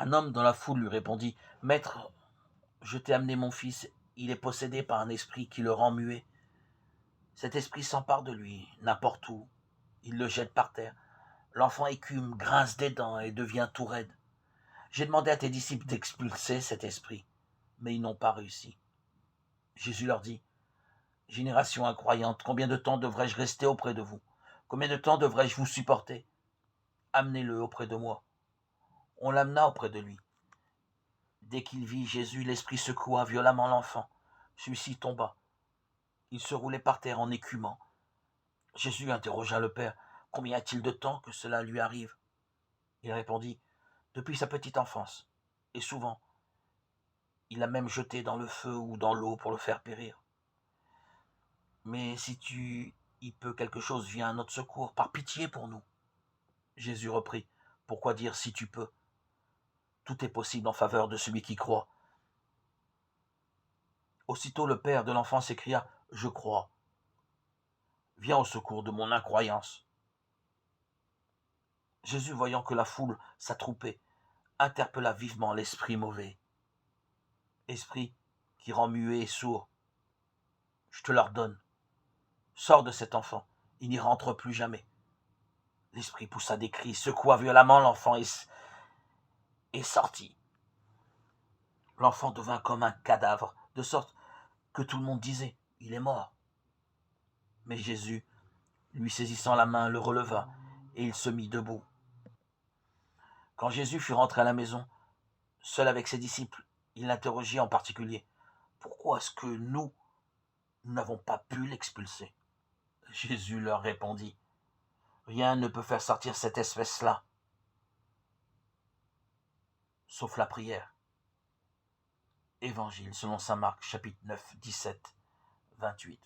Un homme dans la foule lui répondit: Maître, je t'ai amené mon fils, il est possédé par un esprit qui le rend muet. Cet esprit s'empare de lui, n'importe où, il le jette par terre. L'enfant écume, grince des dents et devient tout raide. J'ai demandé à tes disciples d'expulser cet esprit, mais ils n'ont pas réussi. Jésus leur dit: Génération incroyante, combien de temps devrais-je rester auprès de vous? Combien de temps devrais-je vous supporter? Amenez-le auprès de moi. On l'amena auprès de lui. Dès qu'il vit Jésus, l'esprit secoua violemment l'enfant. Celui-ci tomba. Il se roulait par terre en écumant. Jésus interrogea le père: Combien a-t-il de temps que cela lui arrive? Il répondit: Depuis sa petite enfance. Et souvent, il l'a même jeté dans le feu ou dans l'eau pour le faire périr. Mais si tu y peux quelque chose, viens à notre secours, par pitié pour nous. Jésus reprit: Pourquoi dire si tu peux? Tout est possible en faveur de celui qui croit. Aussitôt le père de l'enfant s'écria: Je crois. Viens au secours de mon incroyance. Jésus, voyant que la foule s'attroupait, interpella vivement l'esprit mauvais. Esprit qui rend muet et sourd, je te l'ordonne, sors de cet enfant, il n'y rentre plus jamais. L'esprit poussa des cris, secoua violemment l'enfant et sortit. L'enfant devint comme un cadavre, de sorte que tout le monde disait: Il est mort. Mais Jésus, lui saisissant la main, le releva, et il se mit debout. Quand Jésus fut rentré à la maison, seul avec ses disciples, il l'interrogeait en particulier: Pourquoi est-ce que nous n'avons pas pu l'expulser? Jésus leur répondit: Rien ne peut faire sortir cette espèce-là, sauf la prière. Évangile selon saint Marc, chapitre 9, 17, 28.